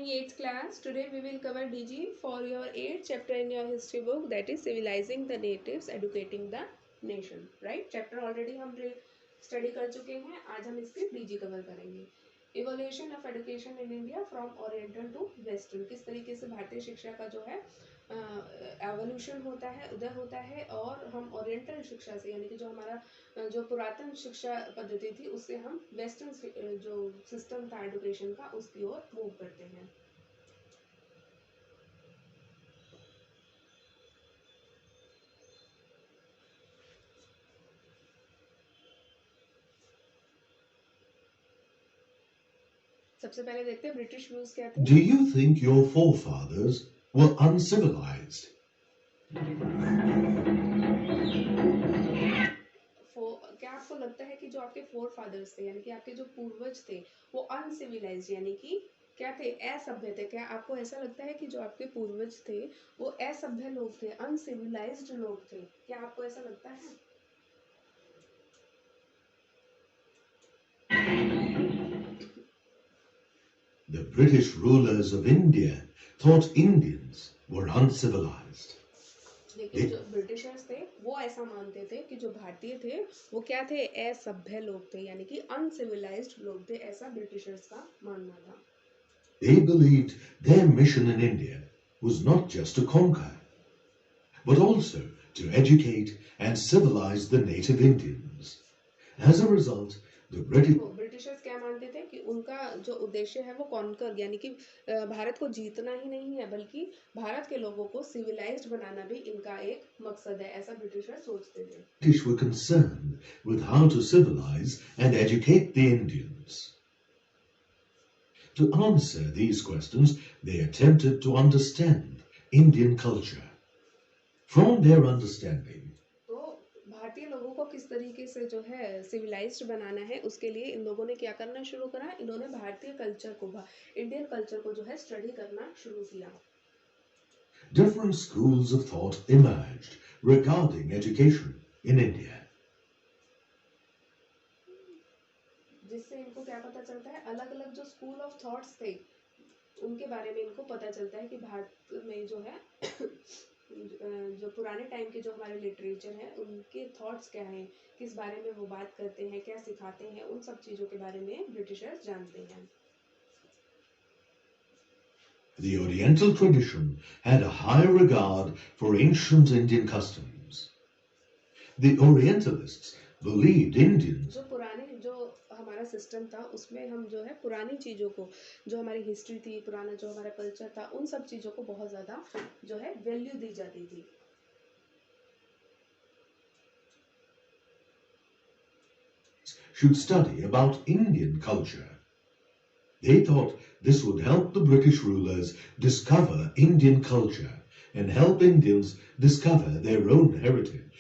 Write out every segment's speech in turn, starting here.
morning 8th class. Today we will cover DG for your 8th chapter in your history book, that is Civilizing the Natives, Educating the Nation. Right? Chapter already हम study कर चुके हैं. आज हम इसके DG cover करेंगे. Evolution of education in India from oriental to western. किस तरीके से भारतीय शिक्षा का जो है एवोल्यूशन होता है, उदय होता है, और हम ओरिएंटल शिक्षा से यानी कि जो हमारा जो पुरातन शिक्षा पद्धति थी उससे हम वेस्टर्न जो सिस्टम था एजुकेशन का उसकी ओर मूव करते हैं. सबसे पहले देखते हैं ब्रिटिश व्यूज क्या थे. Do you think your forefathers were uncivilized? क्या आपको लगता है कि जो आपके फोर फादर्स थे यानी कि आपके जो पूर्वज थे वो अनसिविलाइज्ड यानी कि क्या थे, असभ्य थे? क्या आपको ऐसा लगता है कि जो आपके पूर्वज थे वो असभ्य लोग थे, अनसिविलाइज्ड लोग थे? क्या आपको ऐसा लगता है? The British rulers of India thought Indians were uncivilized. लेकिन जो ब्रिटिशर्स थे वो ऐसा मानते थे कि जो भारतीय थे वो क्या थे, असभ्य लोग थे यानी कि अनसिविलाइज्ड लोग थे, ऐसा ब्रिटिशर्स का मानना था. They believed their mission in India was not just to conquer, but also to educate and civilize the native Indians. As a result, the Britishers क्या मानते थे कि उनका जो उद्देश्य है वो कॉन्कर यानी कि भारत को जीतना ही नहीं है बल्कि भारत के लोगों को सिविलाइज्ड बनाना भी इनका एक मकसद है, ऐसा ब्रिटिशर्स सोचते थे. British were concerned with how to civilize and educate the Indians. To answer these questions, they attempted to understand Indian culture. From their understanding, भारतीय लोगों को किस तरीके से जो है सिविलाइज्ड बनाना है उसके लिए इन लोगों ने क्या करना शुरू करा, इन्होंने भारतीय कल्चर को, इंडियन कल्चर को जो है स्टडी करना शुरू किया. different schools of thought emerged regarding education in India. जिससे इनको क्या पता चलता है, अलग अलग जो स्कूल ऑफ थॉट्स थे उनके बारे में इनको पता चलता है कि भारत में जो है जो पुराने टाइम के जो हमारे लिटरेचर है उनके थॉट्स क्या हैं, किस बारे में वो बात करते हैं, क्या सिखाते हैं, उन सब चीज़ों के बारे में ब्रिटिशर्स जानते हैं. The Oriental tradition had a high regard for ancient Indian customs. The Orientalists believed Indians जो पुराने जो हमारा सिस्टम था उसमें हम जो है पुरानी चीज़ों को, जो हमारी हिस्ट्री थी, पुराना जो हमारा कल्चर था, उन सब चीज़ों को बहुत ज़्यादा जो है वैल्यू दी जाती थी. should study about Indian culture. They thought this would help the British rulers discover Indian culture and help Indians discover their own heritage.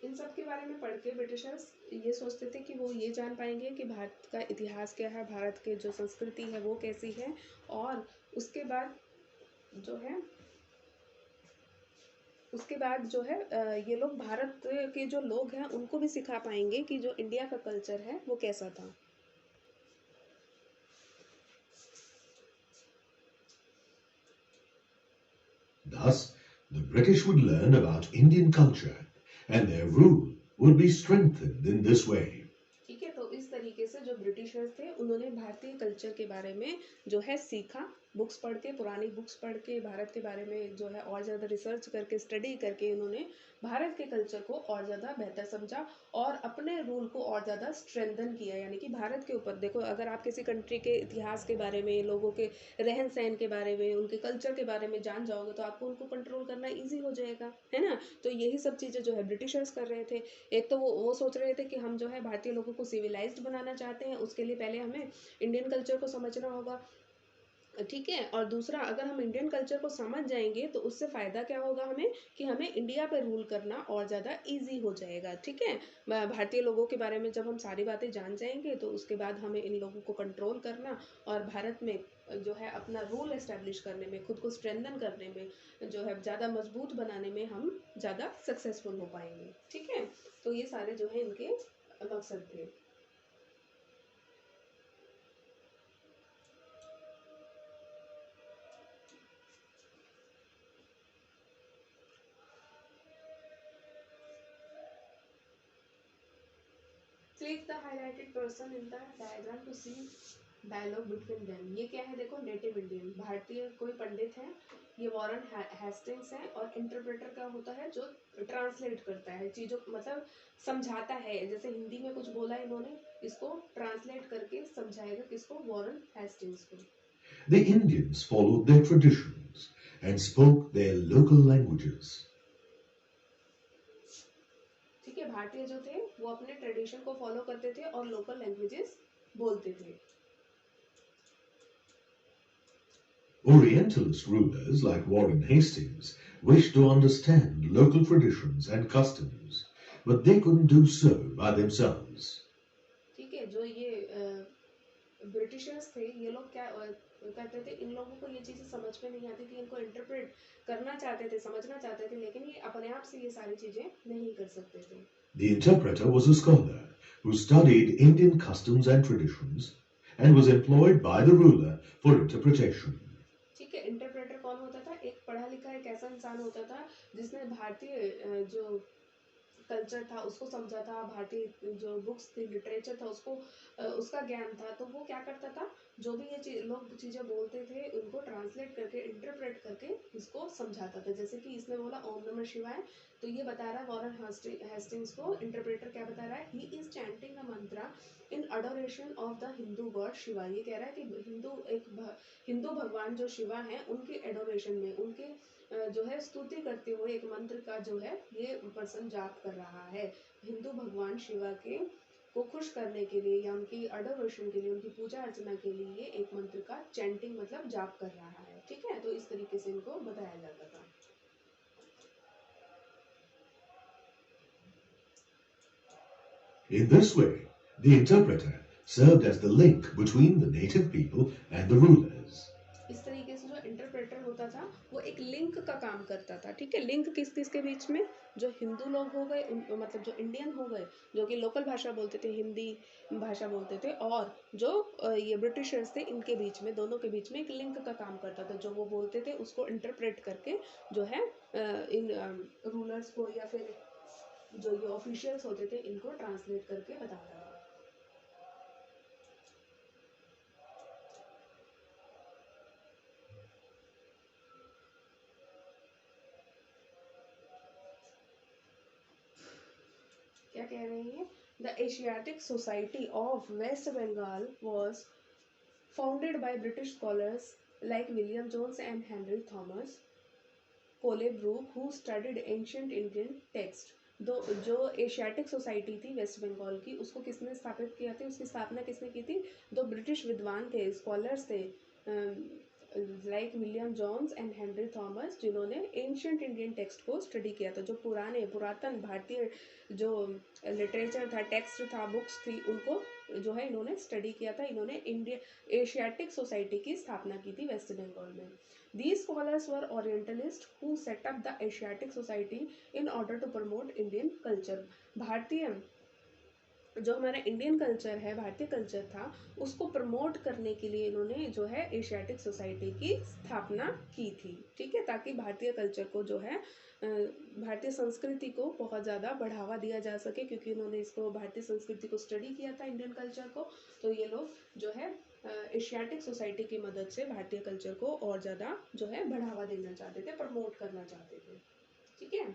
इन सब के बारे में पढ़ के ब्रिटिशर्स ये सोचते थे कि वो ये जान पाएंगे कि भारत का इतिहास क्या है, भारत के जो संस्कृति है वो कैसी है, और उसके बाद जो है ये लोग भारत के जो लोग हैं उनको भी सिखा पाएंगे कि जो इंडिया का कल्चर है वो कैसा था. Thus, the British would learn about Indian culture and their rule would be strengthened in this way. ठीक है, तो इस तरीके से जो ब्रिटिशर्स थे उन्होंने भारतीय कल्चर के बारे में जो है सीखा, बुक्स पढ़ के, पुरानी बुक्स पढ़ के, भारत के बारे में जो है और ज़्यादा रिसर्च करके, स्टडी करके उन्होंने भारत के कल्चर को और ज़्यादा बेहतर समझा और अपने रूल को और ज़्यादा स्ट्रेंथन किया. यानी कि भारत के ऊपर देखो, अगर आप किसी कंट्री के इतिहास के बारे में, लोगों के रहन सहन के बारे में, उनके कल्चर के बारे में जान जाओगे तो आपको उनको कंट्रोल करना ईजी हो जाएगा, है ना. तो यही सब चीज़ें जो है ब्रिटिशर्स कर रहे थे. एक तो वो सोच रहे थे कि हम जो है भारतीय लोगों को सिविलाइज्ड बनाना चाहते हैं, उसके लिए पहले हमें इंडियन कल्चर को समझना होगा, ठीक है. और दूसरा, अगर हम इंडियन कल्चर को समझ जाएंगे तो उससे फ़ायदा क्या होगा हमें, कि हमें इंडिया पे रूल करना और ज़्यादा इजी हो जाएगा, ठीक है. भारतीय लोगों के बारे में जब हम सारी बातें जान जाएंगे तो उसके बाद हमें इन लोगों को कंट्रोल करना और भारत में जो है अपना रूल एस्टेब्लिश करने में, खुद को स्ट्रेंथन करने में, जो है ज़्यादा मजबूत बनाने में हम ज़्यादा सक्सेसफुल हो पाएंगे, ठीक है. तो ये सारे जो है इनके मकसद थे. Click the highlighted person in the diagram to see dialogue between them. ये क्या है देखो, नेटिव इंडियन भारतीय कोई पंडित है, ये वॉरेन हेस्टिंग्स है, और इंटरप्रेटर का होता है जो ट्रांसलेट करता है चीज़ों, मतलब समझाता है, जैसे हिंदी में कुछ बोला इन्होंने, इसको ट्रांसलेट करके समझाएगा किसको, वॉरेन हेस्टिंग्स को. The Indians followed their traditions and spoke their local languages. ठीक है, भारतीय जो थे वो अपने ट्रेडिशन को फॉलो करते थे और लोकल लैंग्वेजेस बोलते थे. Orientalist rulers like Warren Hastings wished to understand local traditions and customs, but they couldn't do so by themselves. ठीक है, जो ये ब्रिटिशर्स थे, ये लोग क्या कहते थे, इन लोगों को ये चीज़ें समझ में नहीं आती थी, इनको इंटरप्रेट करना चाहते थे, समझना चाहते थे, लेकिन ये अपने आप से ये सारी चीज़ें नहीं कर सकते थे. The interpreter was a scholar who studied Indian customs and traditions and was employed by the ruler for interpretation. ठीक है, इंटरप्रेटर कौन होता था, एक पढ़ा लिखा एक ऐसा इंसान होता था जिसने भारतीय जो कल्चर था उसको समझा था, भारतीय जो बुक्स थी, लिटरेचर था, उसको उसका ज्ञान था, तो वो क्या करता था, जो भी ये लोग चीज़ें बोलते थे उनको ट्रांसलेट करके, इंटरप्रेट करके इसको समझाता था. जैसे कि इसने बोला ओम नमः शिवाय, तो ये बता रहा है वॉरेन हेस्टिंग्स को, इंटरप्रेटर क्या बता रहा है, he is chanting a Mantra in Adoration of the Hindu God Shiva. ये कह रहा है कि हिंदू भगवान जो शिवा हैं उनके एडोरेशन में, उनके जो है स्तुति करते हुए एक मंत्र का जो है ये पर्सन जाप कर रहा है. हिंदू भगवान शिवा के को खुश करने के लिए या उनकी अडोरेशन के लिए, उनकी पूजा अर्चना के लिए ये एक मंत्र का चैंटिंग मतलब जाप कर रहा है. ठीक है, तो इस तरीके से इनको बताया जाता था. In this way, the interpreter served as the link between the native people and the rulers. इस तरीके से जो इंटरप्रेटर होता था वो एक लिंक का काम करता था. ठीक है, लिंक किस किस के बीच में, जो हिंदू लोग हो गए, मतलब जो इंडियन हो गए, जो कि लोकल भाषा बोलते थे, हिंदी भाषा बोलते थे, और जो ये ब्रिटिशर्स थे, इनके बीच में, दोनों के बीच में एक लिंक का काम करता था. जो वो बोलते थे उसको इंटरप्रेट करके जो है इन रूलर्स को या फिर जो ये ऑफिशियल्स होते थे इनको ट्रांसलेट करके बताता था. क्या कह रहे हैं, the Asiatic Society of West Bengal was founded by British scholars like William Jones and Henry Thomas Colebrooke who studied ancient Indian text. जो एशियाटिक सोसाइटी थी वेस्ट बंगाल की, उसको किसने स्थापित किया था, उसकी स्थापना किसने की थी, दो ब्रिटिश विद्वान थे, स्कॉलर्स थे, like William Jones and Henry Thomas, जिन्होंने एंशिएंट इंडियन टेक्स्ट को स्टडी किया था. जो पुरातन भारतीय जो लिटरेचर था, टेक्स्ट था, बुक्स थी, उनको जो है इन्होंने स्टडी किया था. इन्होंने एशियाटिक सोसाइटी की स्थापना की थी वेस्ट बंगाल में. These scholars were Orientalists who set up the Asiatic Society in order to promote Indian culture. भारतीय जो हमारा इंडियन कल्चर है, भारतीय कल्चर था, उसको प्रमोट करने के लिए इन्होंने जो है एशियाटिक सोसाइटी की स्थापना की थी. ठीक है, ताकि भारतीय कल्चर को जो है भारतीय संस्कृति को बहुत ज़्यादा बढ़ावा दिया जा सके, क्योंकि इन्होंने इसको भारतीय संस्कृति को स्टडी किया था, इंडियन कल्चर को. तो ये लोग जो है एशियाटिक सोसाइटी की मदद से भारतीय कल्चर को और ज़्यादा जो है बढ़ावा देना चाहते थे, प्रमोट करना चाहते थे. ठीक है,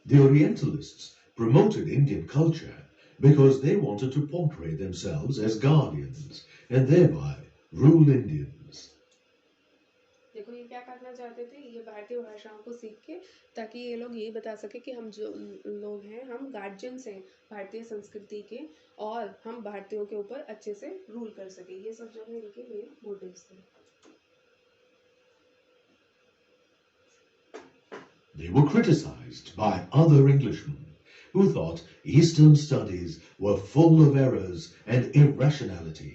The Orientalists promoted Indian culture because they wanted to portray themselves as guardians and thereby rule Indians. देखो ये क्या करना चाहते थे, ये भारतीय भाषाओं को सीख के, ताकि ये लोग ये बता सके कि हम जो लोग हैं, हम गार्जियंस हैं भारतीय संस्कृति के, और हम भारतीयों के ऊपर अच्छे से रूल कर सके. ये सब जो है इनके मेन मोटिव्स थे. They were criticized by other Englishmen who thought Eastern studies were full of errors and irrationality.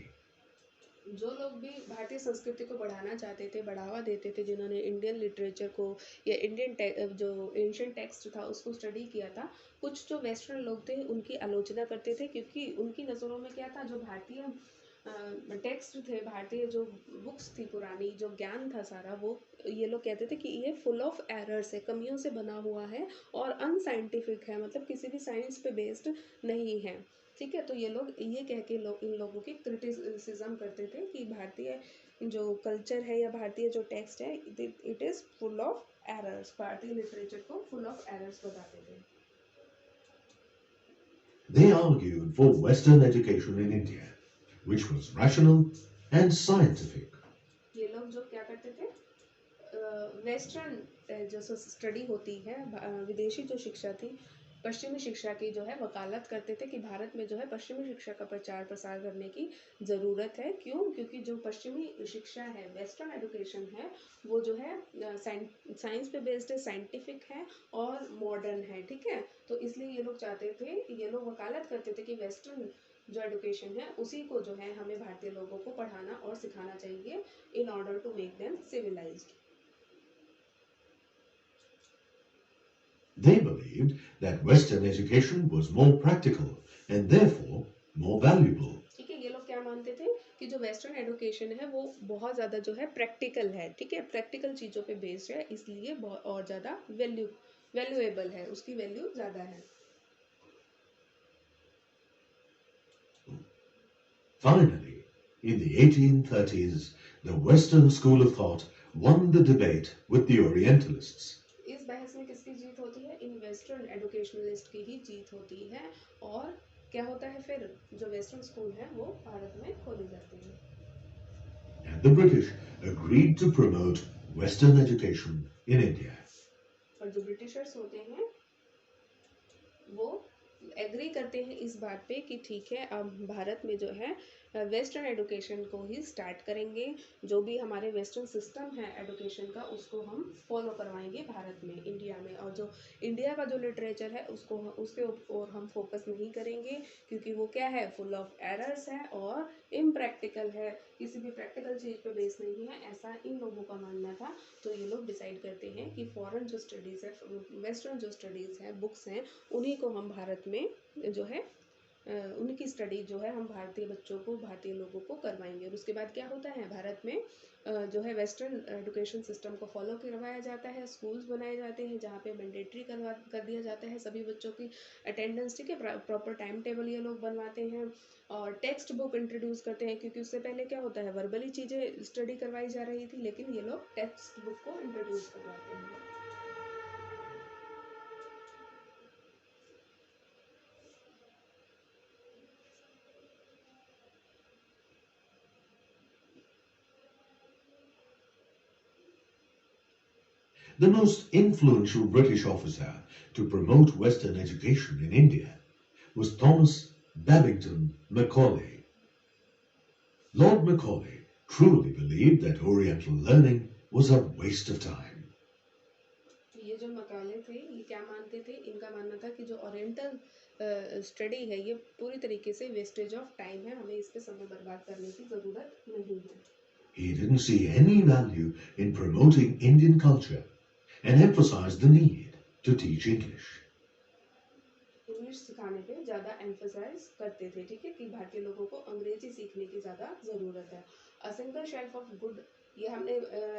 जो लोग भी भारतीय संस्कृति को बढ़ाना चाहते थे, बढ़ावा देते थे, जिन्होंने इंडियन लिटरेचर को या इंडियन जो एंशिएंट टेक्स्ट था उसको स्टडी किया था, कुछ जो वेस्टर्न लोग थे उनकी आलोचना करते थे, क्योंकि उनकी नज़रों में क्या था, जो भारतीय टेक्स्ट थे, भारतीय जो बुक्स थी पुरानी, जो ज्ञान था सारा, वो ये लोग कहते थे कि ये फुल ऑफ एरर्स है, कमियों से बना हुआ है और अनसाइंटिफिक है, मतलब किसी भी साइंस पे बेस्ड नहीं है। ठीक है, तो ये लोग ये कह के इन लोगों की क्रिटिसिज्म करते थे कि भारतीय जो कल्चर है या भारतीय जो टेक्स्ट है, it is full of errors, भारतीय लिटरेचर को फुल ऑफ एरर्स बताते थे। They argued for Western education in India, which was rational and scientific. ये लोग जो क्या करते थे, वेस्टर्न जो स्टडी होती है, विदेशी जो शिक्षा थी, पश्चिमी शिक्षा की जो है वकालत करते थे कि भारत में जो है पश्चिमी शिक्षा का प्रचार प्रसार करने की ज़रूरत है। क्यों? क्योंकि जो पश्चिमी शिक्षा है, वेस्टर्न एजुकेशन है, वो जो है साइंस पे बेस्ड है, साइंटिफिक है और मॉडर्न है। ठीक है, तो इसलिए ये लोग चाहते थे, ये लोग वकालत करते थे कि वेस्टर्न जो एजुकेशन है उसी को जो है हमें भारतीय लोगों को पढ़ाना और सिखाना चाहिए in order to make them civilized. They believed that Western education was more practical and therefore more valuable. ठीक है, ये लोग क्या मानते थे कि जो वेस्टर्न एजुकेशन है वो बहुत ज़्यादा जो है प्रैक्टिकल है। ठीक है, प्रैक्टिकल चीज़ों पे बेस्ड है, इसलिए और ज़्यादा वैल्यूएबल है, उसकी वैल्यू ज़्यादा है। Finally, in the 1830s, the Western school of thought won the debate with the Orientalists. इस बहस में किसकी जीत होती है? इन वेस्टर्न एजुकेशनलिस्ट की ही जीत होती है। और क्या होता है फिर, जो वेस्टर्न स्कूल है वो भारत में खोले जाते हैं। And the British agreed to promote Western education in India. और जो ब्रिटिशर्स होते हैं वो एग्री करते हैं इस बात पे कि ठीक है, अब भारत में जो है वेस्टर्न एजुकेशन को ही स्टार्ट करेंगे, जो भी हमारे वेस्टर्न सिस्टम है एजुकेशन का उसको हम फॉलो करवाएंगे भारत में, इंडिया में। और जो इंडिया का जो लिटरेचर है उसको उसके ऊपर हम फोकस नहीं करेंगे, क्योंकि वो क्या है, फुल ऑफ एरर्स है और इम्प्रैक्टिकल है, किसी भी प्रैक्टिकल चीज़ पे बेस नहीं है, ऐसा इन लोगों का मानना था। तो ये लोग डिसाइड करते हैं कि फॉरेन जो स्टडीज़ है, वेस्टर्न जो स्टडीज़ है, बुक्स हैं, उन्हीं को हम भारत में जो है उनकी स्टडी जो है हम भारतीय बच्चों को, भारतीय लोगों को करवाएंगे। और उसके बाद क्या होता है, भारत में जो है वेस्टर्न एजुकेशन सिस्टम को फॉलो करवाया जाता है, स्कूल्स बनाए जाते हैं जहाँ पे मैंडेटरी कर दिया जाता है सभी बच्चों की अटेंडेंस। ठीक है, प्रॉपर टाइम टेबल ये लोग बनवाते हैं और टेक्स्ट बुक इंट्रोड्यूस करते हैं, क्योंकि उससे पहले क्या होता है, वर्बली चीज़ें स्टडी करवाई जा रही थी, लेकिन ये लोग टेक्स्ट बुक को इंट्रोड्यूस करवाते हैं। The most influential British officer to promote Western education in India was Thomas Babington Macaulay. Lord Macaulay truly believed that Oriental learning was a waste of time. ये जो मकाले थे ये क्या मानते थे, इनका मानना था कि जो ओरिएंटल स्टडी है ये पूरी तरीके से वेस्टेज ऑफ टाइम है, हमें इस पे समय बर्बाद करने की ज़रूरत नहीं है। He didn't see any value in promoting Indian culture and emphasized the need to teach English. English सिखाने पे ज़्यादा एम्फसाइज करते थे। ठीक है, कि भारतीय लोगों को अंग्रेजी सीखने की ज़्यादा ज़रूरत है। A single shelf of good, ये हमने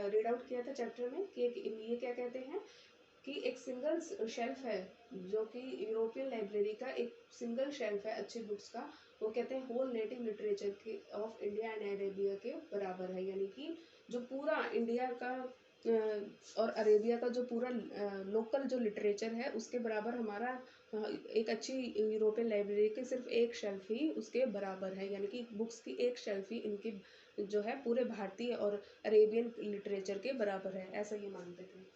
रीड आउट किया था चैप्टर में कि ये क्या कहते हैं कि एक सिंगल शेल्फ है, जो कि यूरोपियन लाइब्रेरी का एक सिंगल शेल्फ है अच्छी बुक्स का, वो कहते हैं होल नेटिव लिटरेचर के ऑफ इंडिया एंड अरेबिया के बराबर है। यानी कि जो पूरा इंडिया का और अरेबिया का जो पूरा लोकल जो लिटरेचर है उसके बराबर हमारा एक अच्छी यूरोपियन लाइब्रेरी के सिर्फ एक शेल्फ ही उसके बराबर है। यानी कि बुक्स की एक शेल्फ ही इनकी जो है पूरे भारतीय और अरेबियन लिटरेचर के बराबर है, ऐसा ये मानते थे।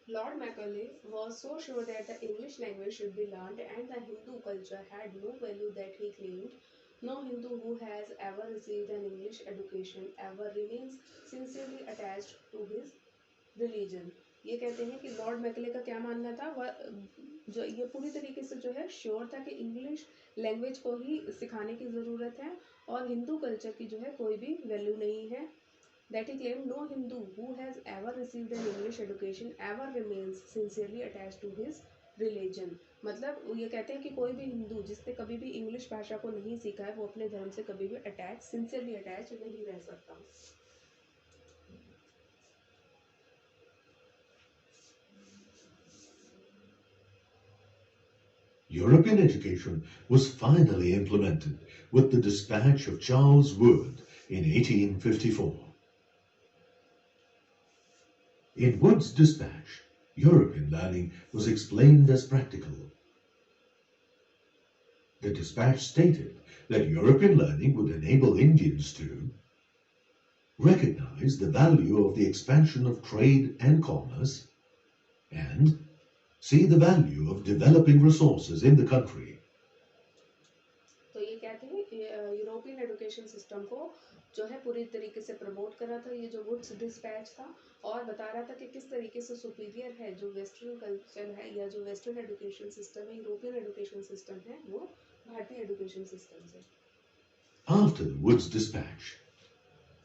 Lord Macaulay was so sure that the English language should be learned and the Hindu culture had no value that he claimed No Hindu who has ever received an English education ever remains sincerely attached to his religion. ये कहते हैं कि Lord McClay का क्या मानना था, वह जो ये पूरी तरीके से जो है श्योर था कि इंग्लिश लैंग्वेज को ही सिखाने की ज़रूरत है और हिंदू कल्चर की जो है कोई भी वैल्यू नहीं है। That he claim no Hindu who has ever received an English education ever remains sincerely attach to his religion. मतलब ये कहते हैं कि कोई भी हिंदू जिसने कभी भी इंग्लिश भाषा को नहीं सीखा है वो अपने धर्म से कभी भी अटैच सिंसियरली अटैच नहीं रह सकता। European education was finally implemented with the dispatch of Charles Wood in 1854. In Wood's dispatch, European learning was explained as practical. The dispatch stated that European learning would enable Indians to recognize the value of the expansion of trade and commerce and see the value of developing resources in the country. तो ये कहते हैं European education system को जो है पूरी तरीके से प्रमोट कर रहा था ये जो वुड्स डिस्पैच था, और बता रहा था कि किस तरीके से सुपीरियर है जो वेस्टर्न कल्चर है या जो वेस्टर्न एजुकेशन सिस्टम है, यूरोपियन एजुकेशन सिस्टम है, वो भारतीय एजुकेशन सिस्टम से। After the Woods dispatch,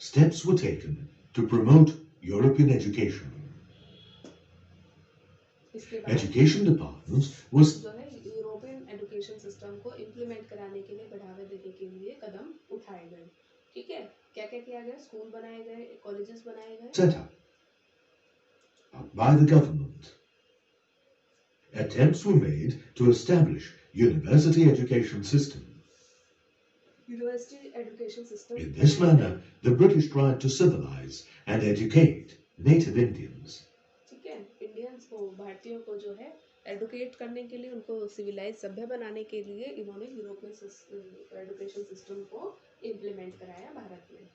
steps were taken to promote European education. Education departments was जो है यूरोपियन एजुकेशन सिस्टम को इम्प्लीमेंट कराने के लिए, बढ़ावा देने के लिए कदम उठाए गए। ठीक है, क्या क्या किया गया? स्कूल बनाए गए, कॉलेजेस बनाए गए, set up by the government. Attempts were made to establish university education system. University education system. In this manner, the British tried to civilize and educate native Indians. ठीक है, इंडियंस को, भारतीयों को जो है एडुकेट करने के लिए, उनको सिविलाइज सभ्य बनाने के लिए इन्होंने यूरोपियन एजुकेशन सिस्टम को इम्प्लीमेंट कराया भारत में।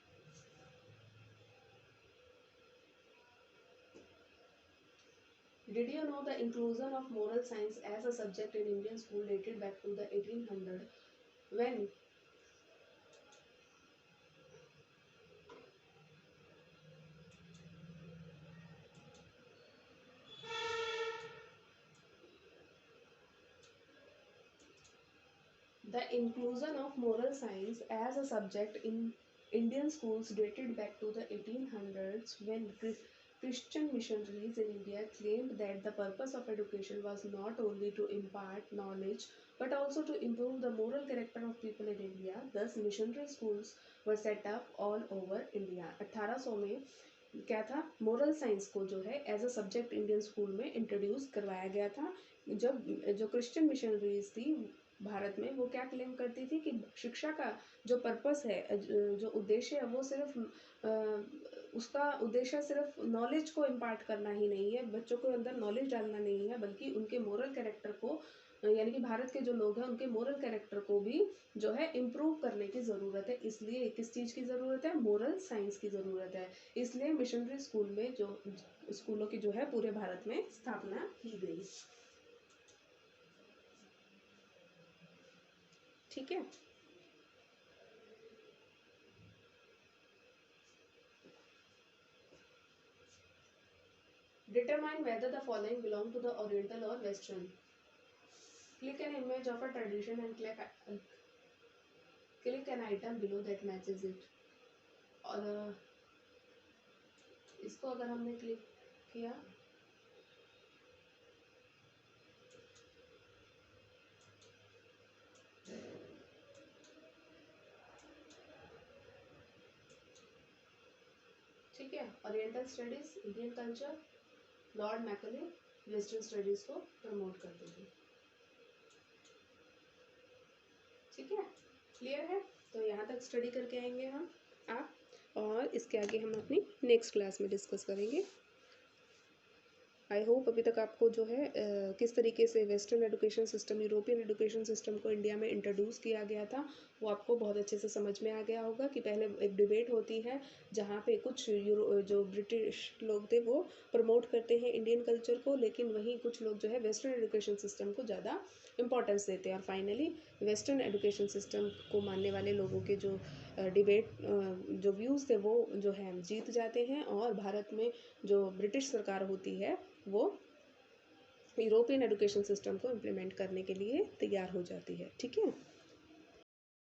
Did you know the inclusion of moral science as a subject in Indian school dated back to the 1800 when the inclusion of moral science as a subject in Indian schools dated back to the 1800s when Christian missionaries in India claimed that the purpose of education was not only to impart knowledge but also to improve the moral character of people in India. Thus, missionary schools were set up all over India. 1800 में क्या था, moral science को जो है as a subject Indian school में introduce करवाया गया था। जब जो क्रिश्चियन मिशनरीज थी भारत में, वो क्या क्लेम करती थी कि शिक्षा का जो पर्पस है, जो उद्देश्य है, वो सिर्फ उसका उद्देश्य सिर्फ नॉलेज को इम्पार्ट करना ही नहीं है, बच्चों को अंदर नॉलेज डालना नहीं है, बल्कि उनके मोरल कैरेक्टर को, यानी कि भारत के जो लोग हैं उनके मोरल कैरेक्टर को भी जो है इम्प्रूव करने की ज़रूरत है। इसलिए किस चीज़ की ज़रूरत है? मोरल साइंस की ज़रूरत है। इसलिए मिशनरी स्कूल में जो स्कूलों की जो है पूरे भारत में स्थापना की गई। ठीक है, determine whether the following belong to the Oriental or Western. Click an image of a tradition and click an item below that matches it. और इसको अगर हमने क्लिक किया ठीक है, oriental studies Indian culture, Lord McClay western studies को promote करते थे। ठीक है, क्लियर है? तो यहाँ तक स्टडी करके आएंगे हम आप, और इसके आगे हम अपनी नेक्स्ट क्लास में डिस्कस करेंगे। आई होप अभी तक आपको जो है किस तरीके से western education system, European education system को इंडिया में इंट्रोड्यूस किया गया था, वो आपको बहुत अच्छे से समझ में आ गया होगा कि पहले एक डिबेट होती है जहाँ पे कुछ जो ब्रिटिश लोग थे वो प्रमोट करते हैं इंडियन कल्चर को, लेकिन वहीं कुछ लोग जो है वेस्टर्न एजुकेशन सिस्टम को ज़्यादा इम्पोर्टेंस देते हैं। और फाइनली वेस्टर्न एजुकेशन सिस्टम को मानने वाले लोगों के जो डिबेट जो व्यूज़ थे वो जो है जीत जाते हैं, और भारत में जो ब्रिटिश सरकार होती है वो यूरोपियन एजुकेशन सिस्टम को इम्प्लीमेंट करने के लिए तैयार हो जाती है। ठीक है।